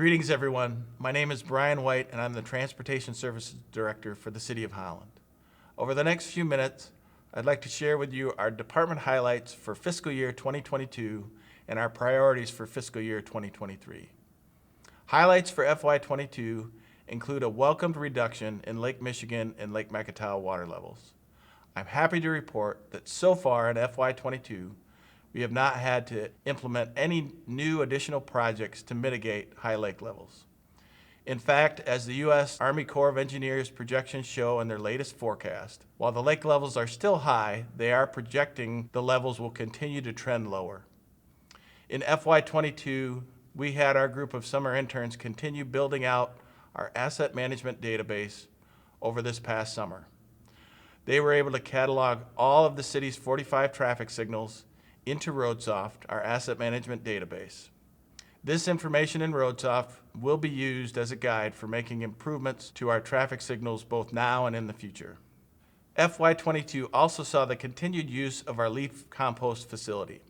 Greetings, everyone. My name is Brian White, and I'm the Transportation Services Director for the City of Holland. Over the next few minutes, I'd like to share with you our department highlights for fiscal year 2022 and our priorities for fiscal year 2023. Highlights for FY22 include a welcomed reduction in Lake Michigan and Lake Macatawa water levels. I'm happy to report that so far in FY22, we have not had to implement any new additional projects to mitigate high lake levels. In fact, as the U.S. Army Corps of Engineers projections show in their latest forecast, while the lake levels are still high, they are projecting the levels will continue to trend lower. In FY22, we had our group of summer interns continue building out our asset management database over this past summer. They were able to catalog all of the city's 45 traffic signals into RoadSoft, our asset management database. This information in RoadSoft will be used as a guide for making improvements to our traffic signals both now and in the future. FY22 also saw the continued use of our leaf compost facility.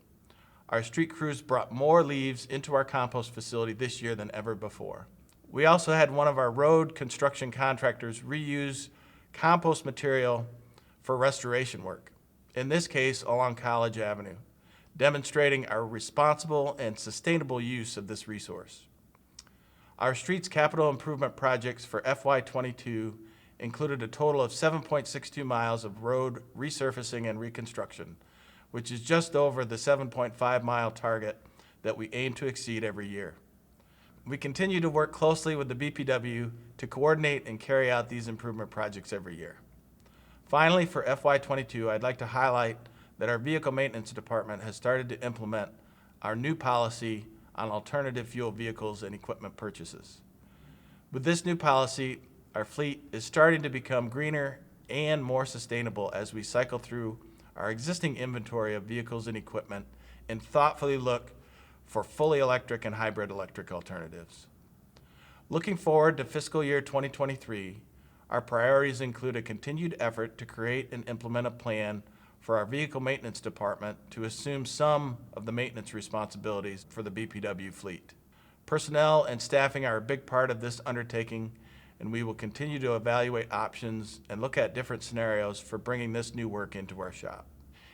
Our street crews brought more leaves into our compost facility this year than ever before. We also had one of our road construction contractors reuse compost material for restoration work, in this case along College Avenue, demonstrating our responsible and sustainable use of this resource. Our streets capital improvement projects for FY22 included a total of 7.62 miles of road resurfacing and reconstruction, which is just over the 7.5 mile target that we aim to exceed every year. We continue to work closely with the BPW to coordinate and carry out these improvement projects every year. Finally, for FY22, I'd like to highlight that our vehicle maintenance department has started to implement our new policy on alternative fuel vehicles and equipment purchases. With this new policy, our fleet is starting to become greener and more sustainable as we cycle through our existing inventory of vehicles and equipment and thoughtfully look for fully electric and hybrid electric alternatives. Looking forward to fiscal year 2023, our priorities include a continued effort to create and implement a plan for our vehicle maintenance department to assume some of the maintenance responsibilities for the BPW fleet. Personnel and staffing are a big part of this undertaking, and we will continue to evaluate options and look at different scenarios for bringing this new work into our shop.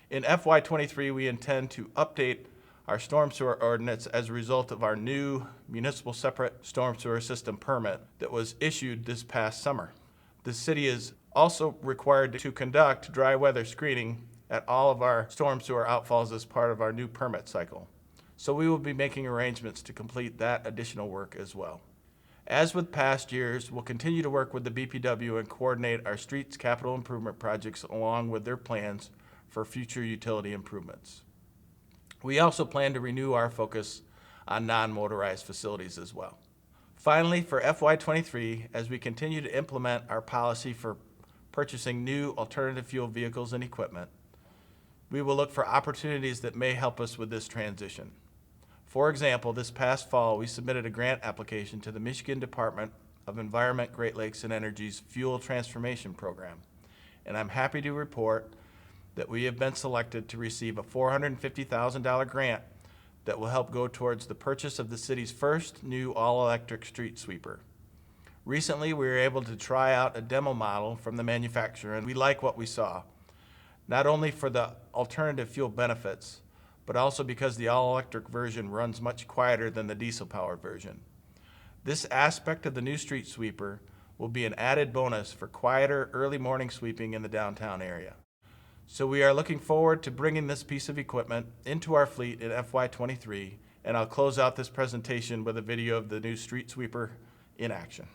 In FY23, we intend to update our storm sewer ordinance as a result of our new municipal separate storm sewer system permit that was issued this past summer. The city is also required to conduct dry weather screening at all of our storm sewer outfalls as part of our new permit cycle. So we will be making arrangements to complete that additional work as well. As with past years, we'll continue to work with the BPW and coordinate our streets capital improvement projects along with their plans for future utility improvements. We also plan to renew our focus on non-motorized facilities as well. Finally, for FY23, as we continue to implement our policy for purchasing new alternative fuel vehicles and equipment, we will look for opportunities that may help us with this transition. For example, this past fall, we submitted a grant application to the Michigan Department of Environment, Great Lakes and Energy's Fuel Transformation Program, and I'm happy to report that we have been selected to receive a $450,000 grant that will help go towards the purchase of the city's first new all-electric street sweeper. Recently, we were able to try out a demo model from the manufacturer, and we like what we saw, not only for the alternative fuel benefits, but also because the all-electric version runs much quieter than the diesel-powered version. This aspect of the new street sweeper will be an added bonus for quieter early morning sweeping in the downtown area. So we are looking forward to bringing this piece of equipment into our fleet in FY23, and I'll close out this presentation with a video of the new street sweeper in action.